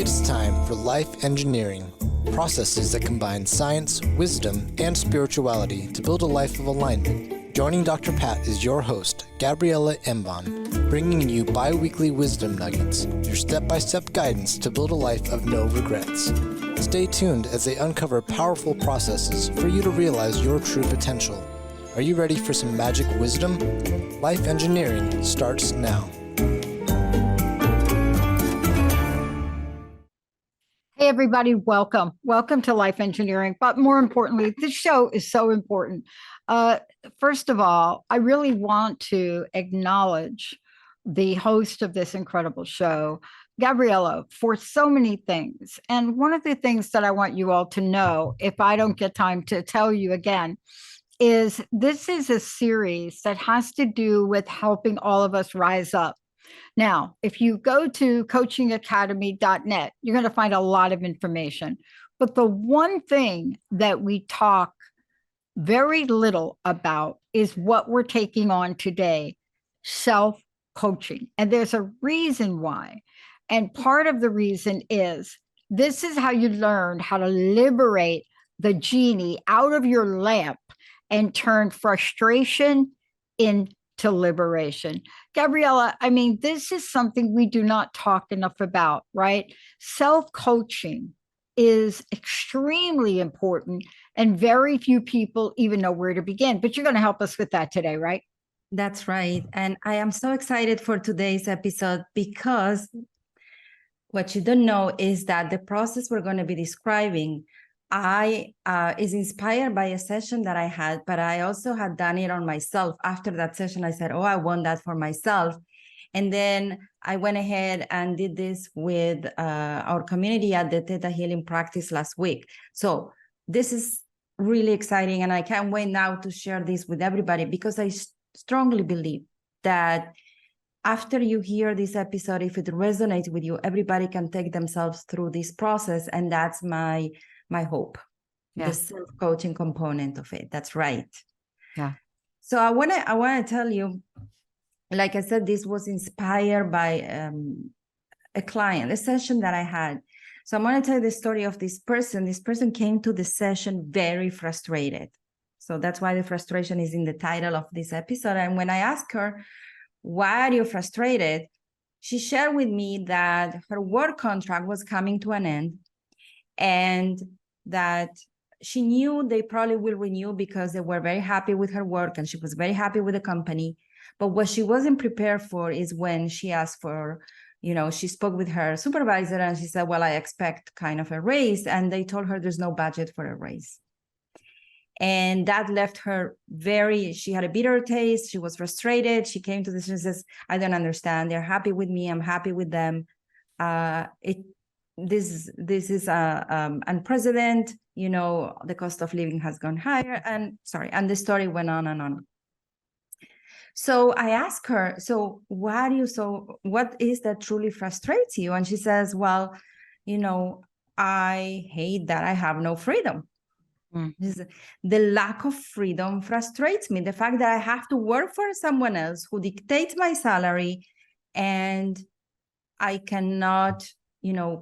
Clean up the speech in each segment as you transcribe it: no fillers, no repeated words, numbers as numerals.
It's time for life engineering, processes that combine science, wisdom, and spirituality to build a life of alignment. Joining Dr. Pat is your host, Gabriela Embon, bringing you bi-weekly wisdom nuggets, your step-by-step guidance to build a life of no regrets. Stay tuned as they uncover powerful processes for you to realize your true potential. Are you ready for some magic wisdom? Life engineering starts now. Hey, everybody, welcome. Welcome to Life Engineering. But more importantly, this show is so important. First of all, I really want to acknowledge the host of this incredible show, Gabriela, for so many things. And one of the things that I want you all to know, if I don't get time to tell you again, is this is a series that has to do with helping all of us rise up. Now, if you go to coachingacademy.net, you're going to find a lot of information. But the one thing that we talk very little about is what we're taking on today, self-coaching. And there's a reason why. And part of the reason is this is how you learn how to liberate the genie out of your lamp and turn frustration into liberation. Gabriela, I mean, this is something we do not talk enough about, right? Self-coaching is extremely important, and very few people even know where to begin. But you're going to help us with that today, right? That's right. And I am so excited for today's episode because what you don't know is that the process we're going to be describing is inspired by a session that I had, but I also had done it on myself. After that session, I said, oh, I want that for myself. And then I went ahead and did this with our community at the Theta Healing Practice last week. So this is really exciting. And I can't wait now to share this with everybody because I strongly believe that after you hear this episode, if it resonates with you, everybody can take themselves through this process. And that's my hope, the self-coaching component of it. That's right. Yeah. So I want to tell you, like I said, this was inspired by a client, a session that I had. So I'm going to tell you the story of this person. This person came to the session very frustrated. So that's why the frustration is in the title of this episode. And when I asked her, why are you frustrated? She shared with me that her work contract was coming to an end, and that she knew they probably will renew because they were very happy with her work and she was very happy with the company. But what she wasn't prepared for is when she asked for, she spoke with her supervisor and she said, well, I expect kind of a raise. And they told her there's no budget for a raise. And that left her she had a bitter taste. She was frustrated. She came to this and says, I don't understand. They're happy with me. I'm happy with them. This is unprecedented. The cost of living has gone higher, and the story went on and on. So I asked her, so what is that truly frustrates you? And she says, well, I hate that I have no freedom. The lack of freedom frustrates me. The fact that I have to work for someone else who dictates my salary, and I cannot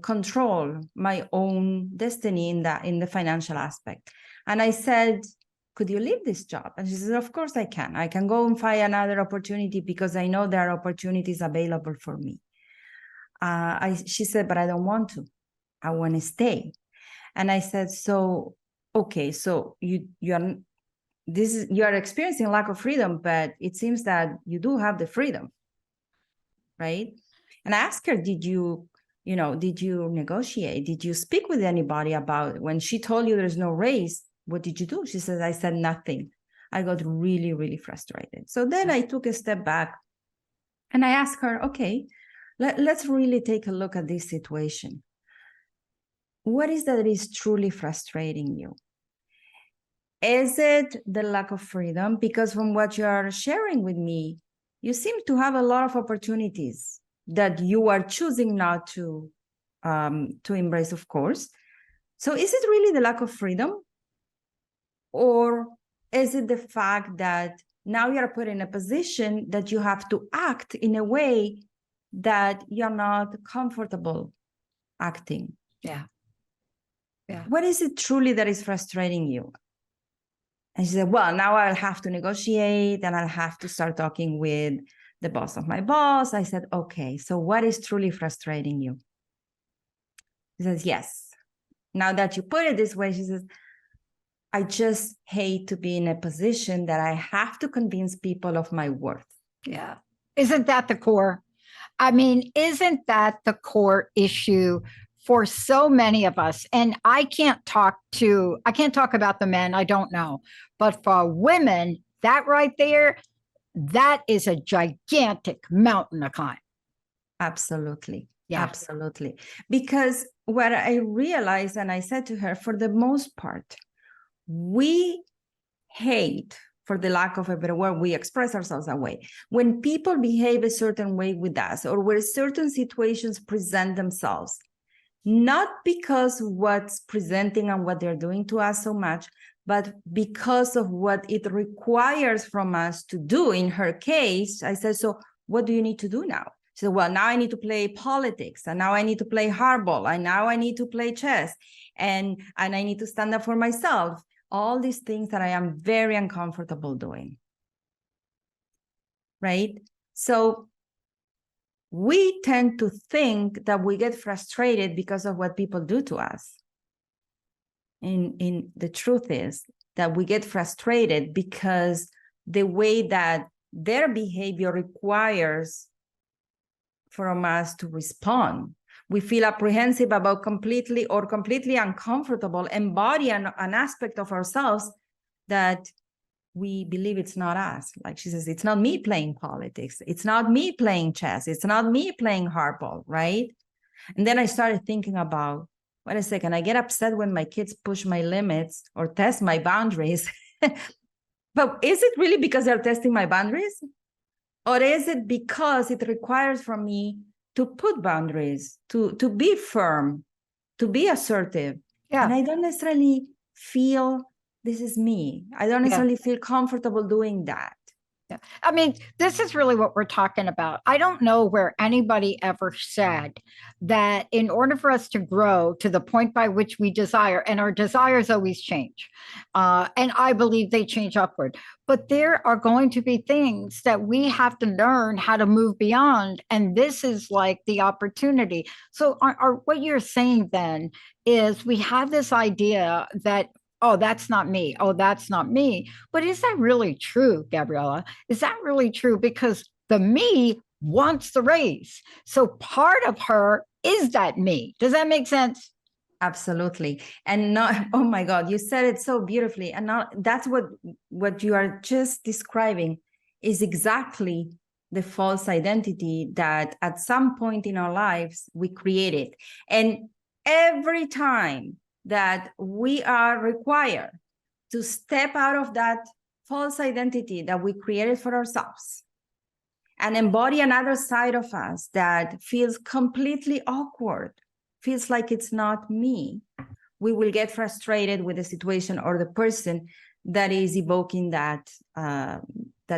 control my own destiny in the financial aspect. And I said, could you leave this job? And she said, of course I can. I can go and find another opportunity because I know there are opportunities available for me. She said, but I don't want to. I want to stay. And I said, so, okay, so you are experiencing lack of freedom, but it seems that you do have the freedom, right? And I asked her, did you negotiate? Did you speak with anybody about it? When she told you there's no raise, what did you do? She says, I said nothing. I got really, really frustrated. So then I took a step back and I asked her, okay, let's really take a look at this situation. What is that is truly frustrating you? Is it the lack of freedom? Because from what you are sharing with me, you seem to have a lot of opportunities that you are choosing not to embrace, of course. So is it really the lack of freedom? Or is it the fact that now you're put in a position that you have to act in a way that you're not comfortable acting. Yeah. Yeah. What is it truly that is frustrating you? And she said, well, now I'll have to negotiate and I'll have to start talking with the boss of my boss. I said, okay, so what is truly frustrating you? She says, yes. Now that you put it this way, she says, I just hate to be in a position that I have to convince people of my worth. Yeah. Isn't that the core? I mean, isn't that the core issue for so many of us? And I can't talk about the men, I don't know. But for women, that right there, that is a gigantic mountain to climb. Absolutely. Yeah. Absolutely. Because what I realized, and I said to her, for the most part, we hate, for the lack of a better word, we express ourselves that way. When people behave a certain way with us, or where certain situations present themselves, not because what's presenting and what they're doing to us so much, but because of what it requires from us to do. In her case, I said, so what do you need to do now? She said, well, now I need to play politics, and now I need to play hardball, and now I need to play chess, and I need to stand up for myself. All these things that I am very uncomfortable doing, right? So we tend to think that we get frustrated because of what people do to us. And the truth is that we get frustrated because the way that their behavior requires from us to respond. We feel apprehensive about completely uncomfortable, embody an aspect of ourselves that we believe it's not us. Like she says, it's not me playing politics. It's not me playing chess. It's not me playing hardball, right? And then I started thinking about, wait a second, I get upset when my kids push my limits or test my boundaries. But is it really because they're testing my boundaries? Or is it because it requires from me to put boundaries, to be firm, to be assertive? Yeah. And I don't necessarily feel this is me. I don't necessarily feel comfortable doing that. Yeah. I mean, this is really what we're talking about. I don't know where anybody ever said that in order for us to grow to the point by which we desire, and our desires always change, and I believe they change upward, but there are going to be things that we have to learn how to move beyond. And this is like the opportunity. So what you're saying then is we have this idea that, oh, that's not me. Oh, that's not me. But is that really true, Gabriela? Is that really true? Because the me wants the raise. So part of her is that me. Does that make sense? Absolutely. And not, oh my God, you said it so beautifully. And now that's what you are just describing is exactly the false identity that at some point in our lives we created. And every time that we are required to step out of that false identity that we created for ourselves and embody another side of us that feels completely awkward, feels like it's not me, we will get frustrated with the situation or the person that is evoking that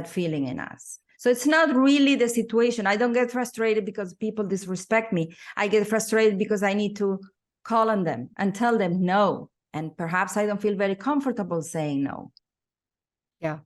feeling in us. So it's not really the situation. I don't get frustrated because people disrespect me. I get frustrated because I need to call on them and tell them no. And perhaps I don't feel very comfortable saying no. Yeah.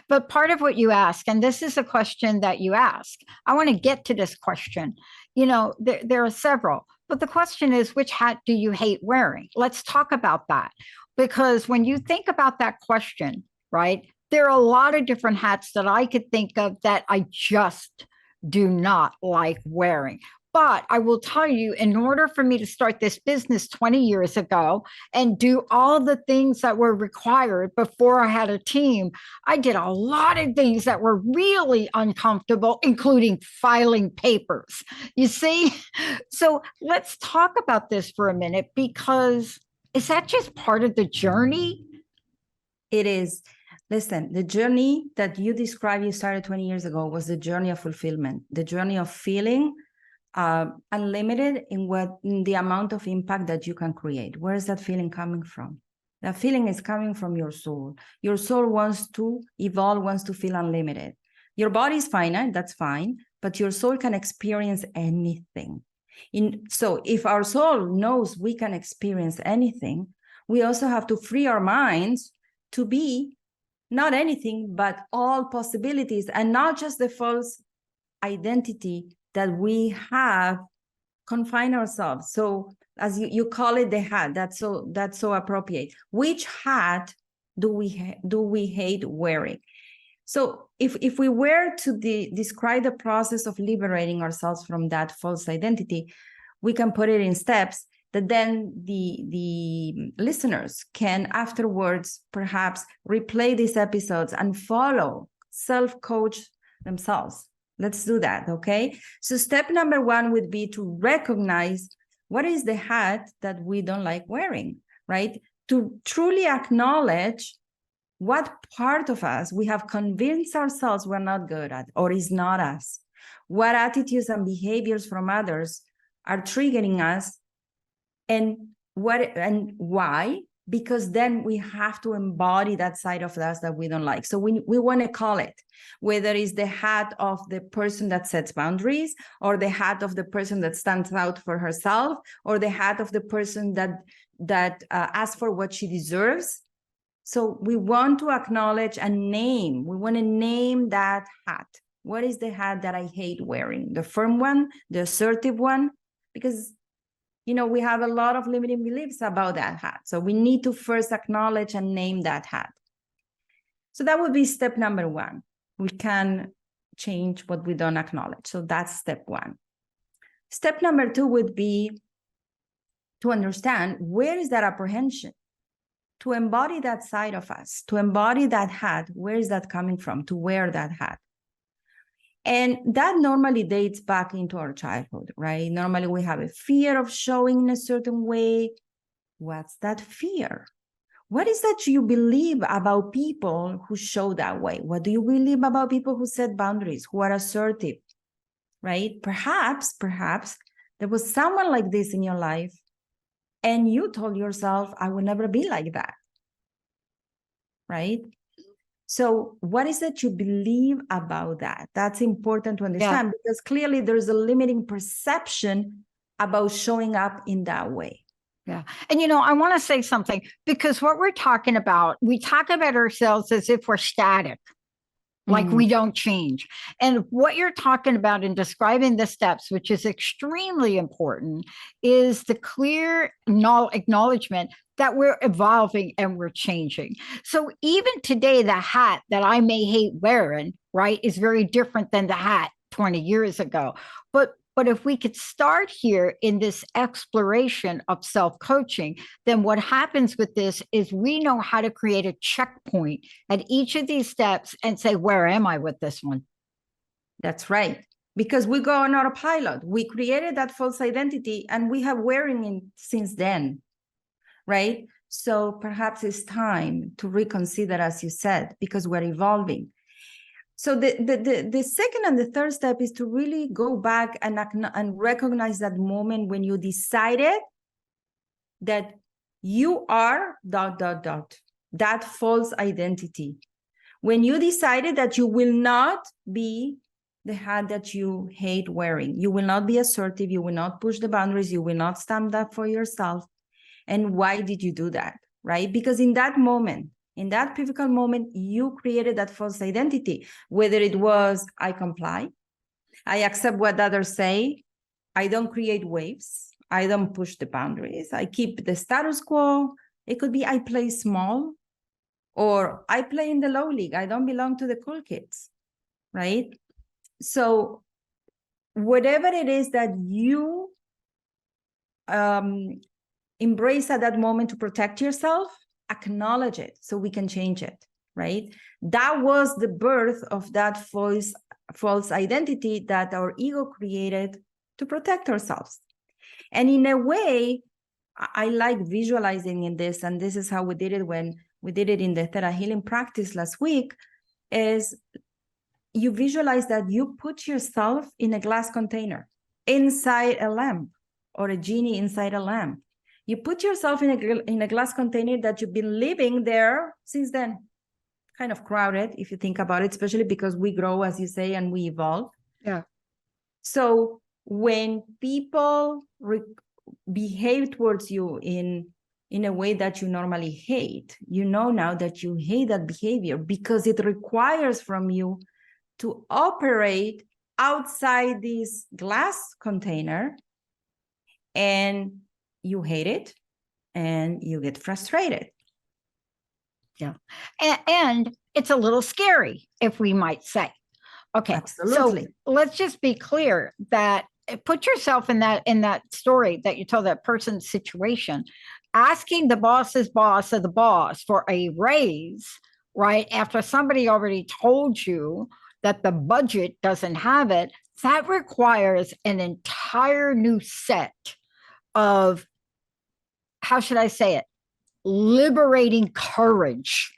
But part of what you ask, and this is a question that you ask, I want to get to this question. You know, there are several, but the question is, which hat do you hate wearing? Let's talk about that. Because when you think about that question, right, there are a lot of different hats that I could think of that I just do not like wearing. But I will tell you, in order for me to start this business 20 years ago and do all the things that were required before I had a team, I did a lot of things that were really uncomfortable, including filing papers. You see? So let's talk about this for a minute, because is that just part of the journey? It is. Listen, the journey that you described, you started 20 years ago, was the journey of fulfillment, the journey of feeling unlimited in the amount of impact that you can create. Where is that feeling coming from? That feeling is coming from your soul. Your soul wants to evolve, wants to feel unlimited. Your body is finite, that's fine, but your soul can experience anything. So if our soul knows we can experience anything, we also have to free our minds to be not anything, but all possibilities, and not just the false identity that we have confined ourselves. So as you call it, the hat, that's so appropriate. Which hat do we hate wearing? So if we were to describe the process of liberating ourselves from that false identity, we can put it in steps that then the listeners can afterwards perhaps replay these episodes and follow, self-coach themselves. Let's do that, okay? So step number 1 would be to recognize what is the hat that we don't like wearing, right? To truly acknowledge what part of us we have convinced ourselves we're not good at or is not us. What attitudes and behaviors from others are triggering us, and why? Because then we have to embody that side of us that we don't like. So we want to call it, whether it's the hat of the person that sets boundaries, or the hat of the person that stands out for herself, or the hat of the person that asks for what she deserves. So we want to acknowledge and name. We want to name that hat. What is the hat that I hate wearing? The firm one, the assertive one? Because, we have a lot of limiting beliefs about that hat. So we need to first acknowledge and name that hat. So that would be step number 1. We can change what we don't acknowledge. So that's step 1. Step number 2 would be to understand where is that apprehension, to embody that side of us, to embody that hat. Where is that coming from, to wear that hat? And that normally dates back into our childhood, right? Normally we have a fear of showing in a certain way. What's that fear? What is that you believe about people who show that way? What do you believe about people who set boundaries, who are assertive, right? Perhaps there was someone like this in your life, and you told yourself, I will never be like that, right? So what is it you believe about that? That's important to understand, because clearly there's a limiting perception about showing up in that way. Yeah. And, I want to say something, because what we're talking about, we talk about ourselves as if we're static, like we don't change. And what you're talking about in describing the steps, which is extremely important, is the clear acknowledgement that we're evolving and we're changing. So even today, the hat that I may hate wearing, right, is very different than the hat 20 years ago. But if we could start here in this exploration of self-coaching, then what happens with this is we know how to create a checkpoint at each of these steps and say, where am I with this one? That's right. Because we go on autopilot. We created that false identity and we have wearing it since then, right? So perhaps it's time to reconsider, as you said, because we're evolving. So the second and the third step is to really go back and recognize that moment when you decided that you are ... that false identity. When you decided that you will not be the hat that you hate wearing, you will not be assertive, you will not push the boundaries, you will not stand up for yourself. And why did you do that, right? Because in that moment, in that pivotal moment, you created that false identity, whether it was, I comply, I accept what others say, I don't create waves, I don't push the boundaries, I keep the status quo. It could be I play small, or I play in the low league, I don't belong to the cool kids, right? So whatever it is that you embrace at that moment to protect yourself, acknowledge it so we can change it, right? That was the birth of that false identity that our ego created to protect ourselves. And in a way, I like visualizing in this, and this is how we did it when we did it in the Theta Healing practice last week, is you visualize that you put yourself in a glass container inside a lamp, or a genie inside a lamp. You put yourself in a glass container that you've been living there since then. Kind of crowded, if you think about it, especially because we grow, as you say, and we evolve. Yeah. So when people behave towards you in a way that you normally hate, you know now that you hate that behavior because it requires from you to operate outside this glass container, and you hate it and you get frustrated. Yeah. And it's a little scary, if we might say. Okay. Absolutely. So let's just be clear that put yourself in that story that you told, that person's situation. Asking the boss's boss of the boss for a raise, right, after somebody already told you that the budget doesn't have it, that requires an entire new set of, how should I say it, liberating courage.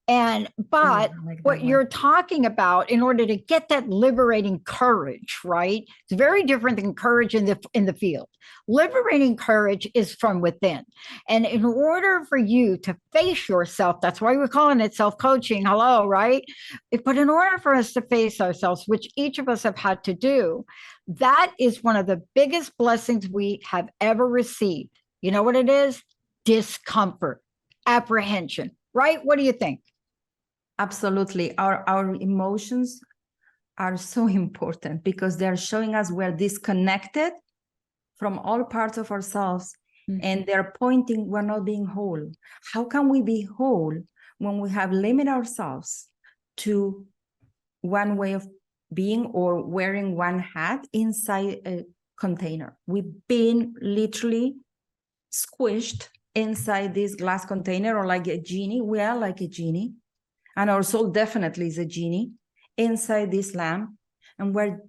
But what you're talking about, in order to get that liberating courage, right? It's very different than courage in the field. Liberating courage is from within. And in order for you to face yourself, that's why we're calling it self-coaching. Hello, right? But in order for us to face ourselves, which each of us have had to do, that is one of the biggest blessings we have ever received. You know what it is? Discomfort, apprehension, right? What do you think? Absolutely. Our emotions are so important because they're showing us we're disconnected from all parts of ourselves, and they're pointing we're not being whole. How can we be whole when we have limited ourselves to one way of being or wearing one hat inside a container? We've been literally squished inside this glass container, or like a genie. We are like a genie. And our soul definitely is a genie inside this lamp. And where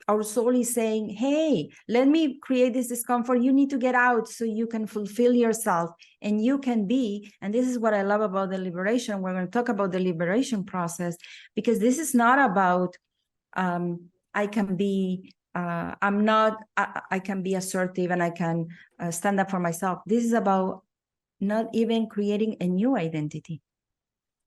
our soul is saying, hey, let me create this discomfort. You need to get out so you can fulfill yourself and you can be. And this is what I love about the liberation. We're going to talk about the liberation process, because this is not about, I can be assertive and I can stand up for myself. This is about not even creating a new identity.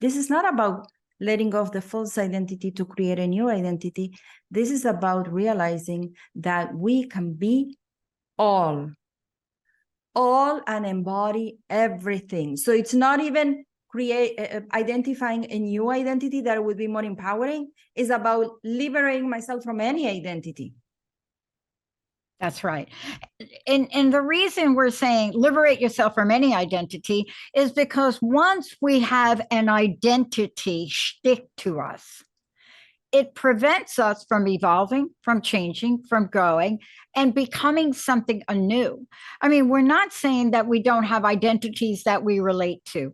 This is not about letting go of the false identity to create a new identity. This is about realizing that we can be all and embody everything. So it's not even identifying a new identity that would be more empowering. It's about liberating myself from any identity. That's right. And the reason we're saying liberate yourself from any identity is because once we have an identity stick to us, it prevents us from evolving, from changing, from growing, and becoming something anew. I mean, we're not saying that we don't have identities that we relate to.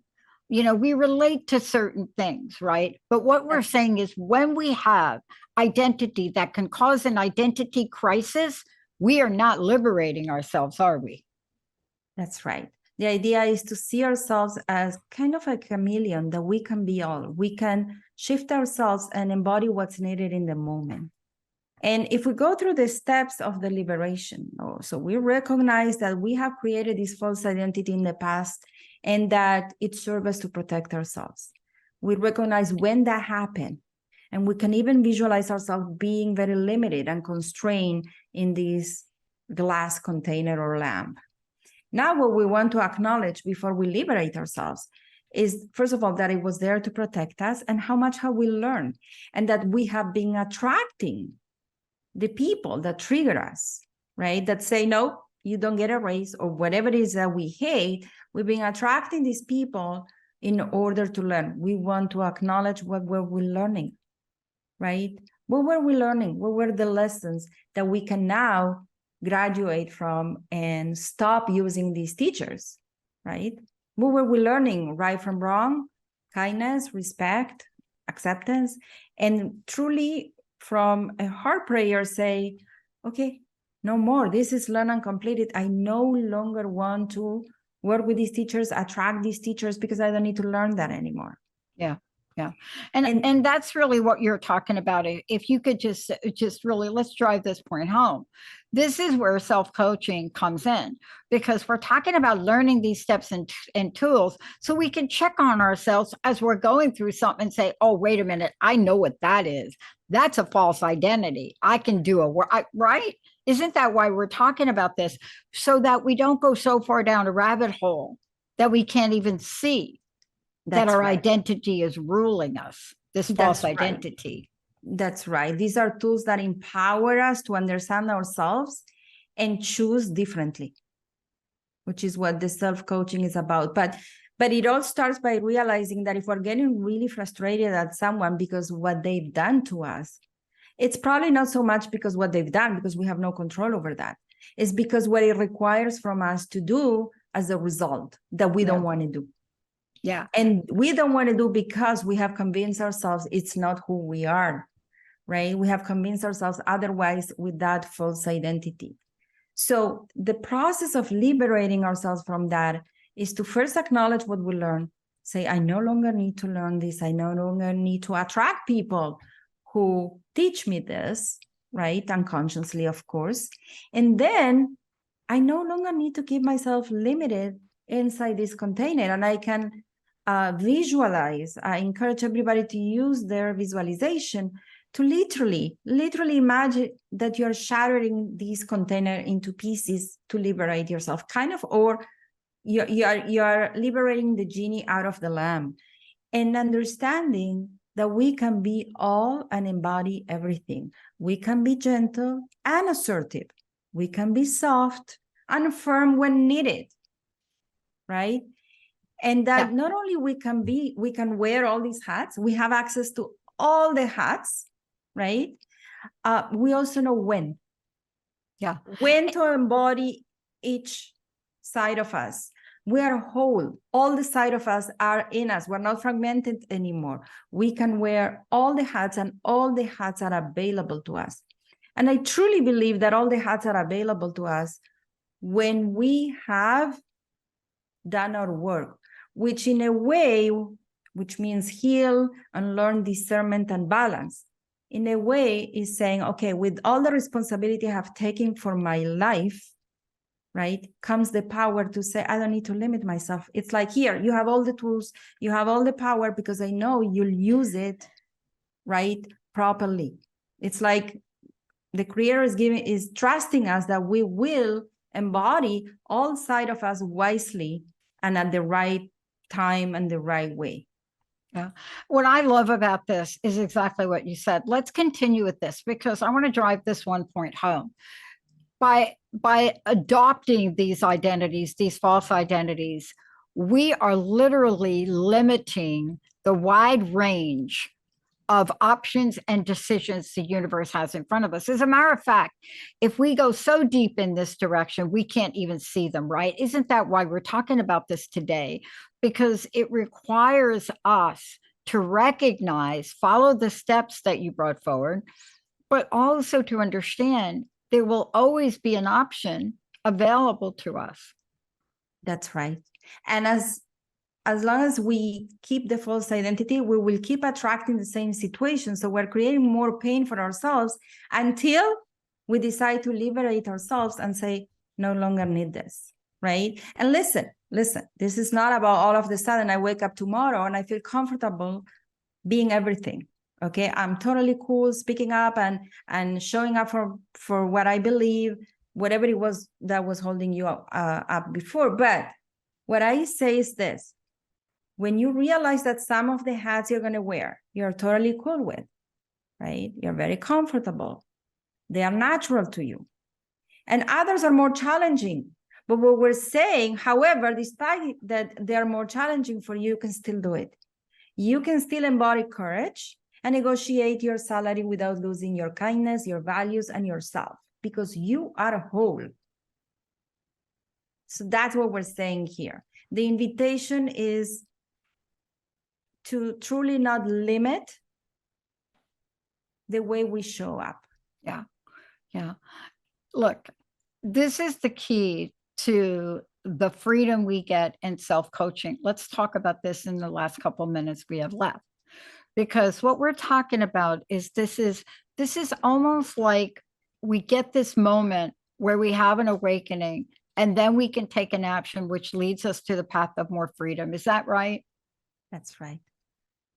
You know, we relate to certain things, right? But what we're saying is when we have identity that can cause an identity crisis, we are not liberating ourselves, are we? That's right. The idea is to see ourselves as kind of a chameleon, that we can be all. We can shift ourselves and embody what's needed in the moment. And if we go through the steps of the liberation, so we recognize that we have created this false identity in the past and that it serves us to protect ourselves. We recognize when that happened. And we can even visualize ourselves being very limited and constrained in this glass container or lamp. Now, what we want to acknowledge before we liberate ourselves is, first of all, that it was there to protect us, and how much have we learned, and that we have been attracting the people that trigger us, right? That say, no, you don't get a raise, or whatever it is that we hate. We've been attracting these people in order to learn. We want to acknowledge what were we learning. Right? What were we learning? What were the lessons that we can now graduate from and stop using these teachers, right? What were we learning? Right from wrong, kindness, respect, acceptance, and truly from a heart prayer say, okay, no more. This is learned and completed. I no longer want to work with these teachers, attract these teachers, because I don't need to learn that anymore. Yeah. Yeah. And that's really what you're talking about. If you could just really, let's drive this point home. This is where self-coaching comes in, because we're talking about learning these steps and tools so we can check on ourselves as we're going through something and say, oh, wait a minute, I know what that is. That's a false identity. I can do right? Isn't that why we're talking about this? So that we don't go so far down a rabbit hole that we can't even see that That's our right. identity is ruling us, this false That's right. identity. That's right. These are tools that empower us to understand ourselves and choose differently, which is what the self-coaching is about. But it all starts by realizing that if we're getting really frustrated at someone because what they've done to us, it's probably not so much because what they've done, because we have no control over that. It's because what it requires from us to do as a result that we don't want to do. Yeah. And we don't want to do because we have convinced ourselves it's not who we are, right? We have convinced ourselves otherwise with that false identity. So the process of liberating ourselves from that is to first acknowledge what we learn. Say, I no longer need to learn this. I no longer need to attract people who teach me this, right? Unconsciously, of course. And then I no longer need to keep myself limited inside this container. And I can visualize. I encourage everybody to use their visualization to literally imagine that you're shattering this container into pieces to liberate yourself, kind of, or you're liberating the genie out of the lamp, and understanding that we can be all and embody everything. We can be gentle and assertive. We can be soft and firm when needed, right? And that not only we can wear all these hats, we have access to all the hats, right? We also know when. Yeah. When to embody each side of us. We are whole. All the side of us are in us. We're not fragmented anymore. We can wear all the hats, and all the hats are available to us. And I truly believe that all the hats are available to us when we have done our work, which in a way, which means heal and learn discernment and balance, in a way is saying, okay, with all the responsibility I have taken for my life, right, comes the power to say, I don't need to limit myself. It's like, here, you have all the tools, you have all the power, because I know you'll use it, right, properly. It's like the Creator is trusting us that we will embody all side of us wisely and at the right time and the right way. Yeah. What I love about this is exactly what you said. Let's continue with this, because I want to drive this one point home. By adopting these identities, these false identities, we are literally limiting the wide range of options and decisions the universe has in front of us. As a matter of fact, if we go so deep in this direction, we can't even see them, right? Isn't that why we're talking about this today? Because it requires us to recognize, follow the steps that you brought forward, but also to understand there will always be an option available to us. That's right. And as long as we keep the false identity, we will keep attracting the same situation. So we're creating more pain for ourselves until we decide to liberate ourselves and say, no longer need this, right? And listen, this is not about all of the sudden I wake up tomorrow and I feel comfortable being everything. Okay, I'm totally cool speaking up and showing up for what I believe, whatever it was that was holding you up before. But what I say is this: when you realize that some of the hats you're going to wear, you're totally cool with, right? You're very comfortable. They are natural to you. And others are more challenging. But what we're saying, however, despite that they're more challenging for you, you can still do it. You can still embody courage and negotiate your salary without losing your kindness, your values, and yourself, because you are whole. So that's what we're saying here. The invitation is to truly not limit the way we show up. Yeah. Look, this is the key to the freedom we get in self-coaching. Let's talk about this in the last couple of minutes we have left, because what we're talking about is this is almost like we get this moment where we have an awakening, and then we can take an action which leads us to the path of more freedom. Is that right? That's right.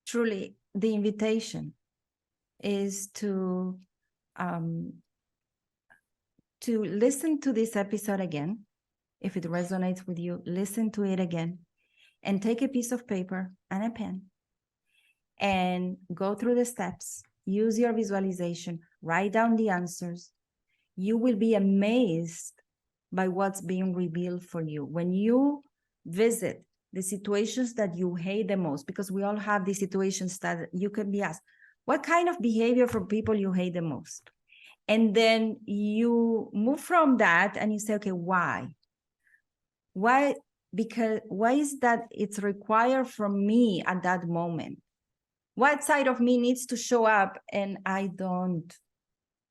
Truly, the invitation is to to listen to this episode again. If it resonates with you, listen to it again and take a piece of paper and a pen and go through the steps. Use your visualization, write down the answers. You will be amazed by what's being revealed for you. When you visit the situations that you hate the most, because we all have these situations that you can be asked, what kind of behavior from people you hate the most? And then you move from that and you say, okay, why? Why? Because why is that it's required from me at that moment? What side of me needs to show up and I don't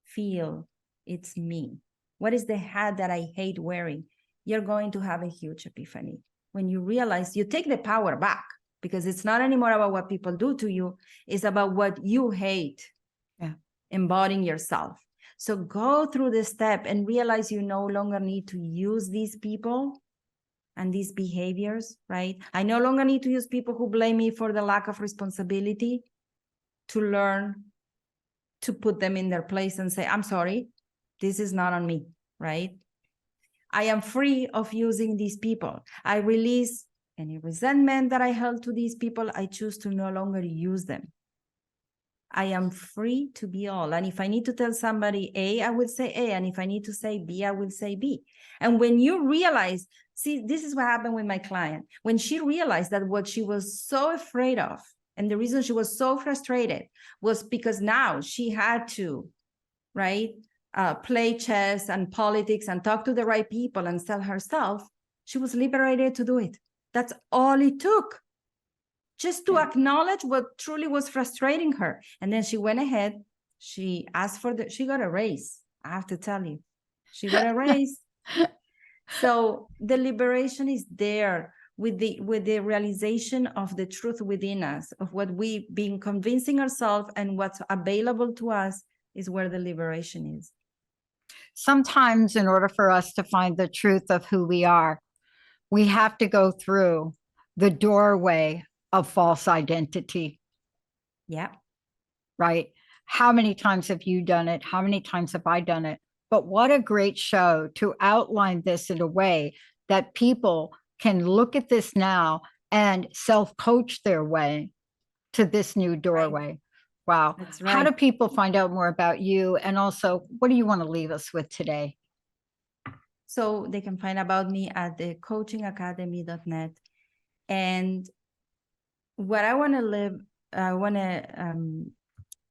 feel it's me? What is the hat that I hate wearing? You're going to have a huge epiphany. When you realize you take the power back, because it's not anymore about what people do to you, it's about what you hate, embodying yourself. So go through the step and realize you no longer need to use these people and these behaviors, right? I no longer need to use people who blame me for the lack of responsibility to learn to put them in their place and say, I'm sorry, this is not on me, right? I am free of using these people. I release any resentment that I held to these people. I choose to no longer use them. I am free to be all. And if I need to tell somebody A, I will say A. And if I need to say B, I will say B. And when you realize, see, this is what happened with my client. When she realized that what she was so afraid of, and the reason she was so frustrated was because now she had to, right, play chess and politics and talk to the right people and sell herself. She was liberated to do it. That's all it took. Just to acknowledge what truly was frustrating her. And then she went ahead, she asked for she got a raise. I have to tell you, she got a raise. So the liberation is there with the realization of the truth within us, of what we've been convincing ourselves and what's available to us is where the liberation is. Sometimes in order for us to find the truth of who we are, we have to go through the doorway of false identity. Yeah. Right. How many times have you done it? How many times have I done it? But what a great show to outline this in a way that people can look at this now and self-coach their way to this new doorway. Right. Wow. That's right. How do people find out more about you? And also, what do you want to leave us with today? So they can find about me at the coachingacademy.net. And what I want to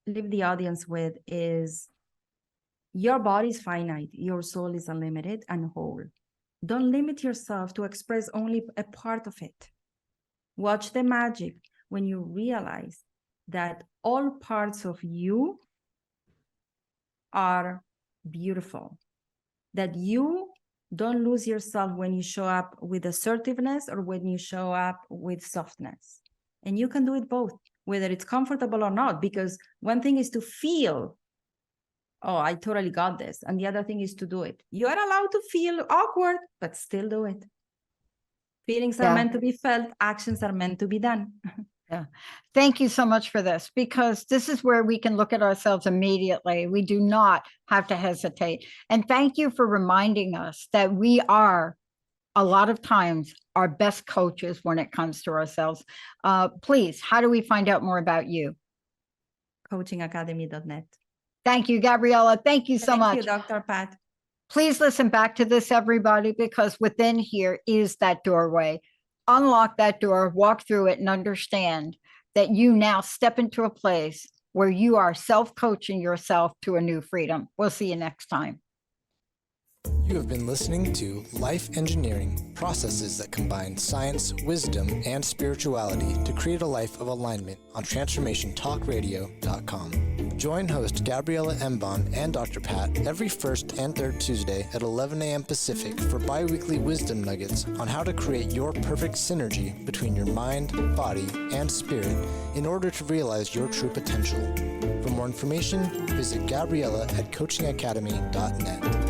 leave the audience with is your body is finite, your soul is unlimited and whole. Don't limit yourself to express only a part of it. Watch the magic when you realize that all parts of you are beautiful, that you don't lose yourself when you show up with assertiveness or when you show up with softness. And you can do it both, whether it's comfortable or not, because one thing is to feel, oh, I totally got this. And the other thing is to do it. You are allowed to feel awkward, but still do it. Feelings are meant to be felt. Actions are meant to be done. Yeah. Thank you so much for this, because this is where we can look at ourselves immediately. We do not have to hesitate. And thank you for reminding us that we are a lot of times our best coaches when it comes to ourselves. Please, how do we find out more about you? coachingacademy.net. Thank you, Gabriela. Thank you so much. Thank you, Dr. Pat. Please listen back to this, everybody, because within here is that doorway. Unlock that door, walk through it, and understand that you now step into a place where you are self-coaching yourself to a new freedom. We'll see you next time. You have been listening to Life Engineering, processes that combine science, wisdom, and spirituality to create a life of alignment on TransformationTalkRadio.com. Join host Gabriela Embon and Dr. Pat every first and third Tuesday at 11 a.m. Pacific for bi-weekly wisdom nuggets on how to create your perfect synergy between your mind, body, and spirit in order to realize your true potential. For more information, visit Gabriela at coachingacademy.net.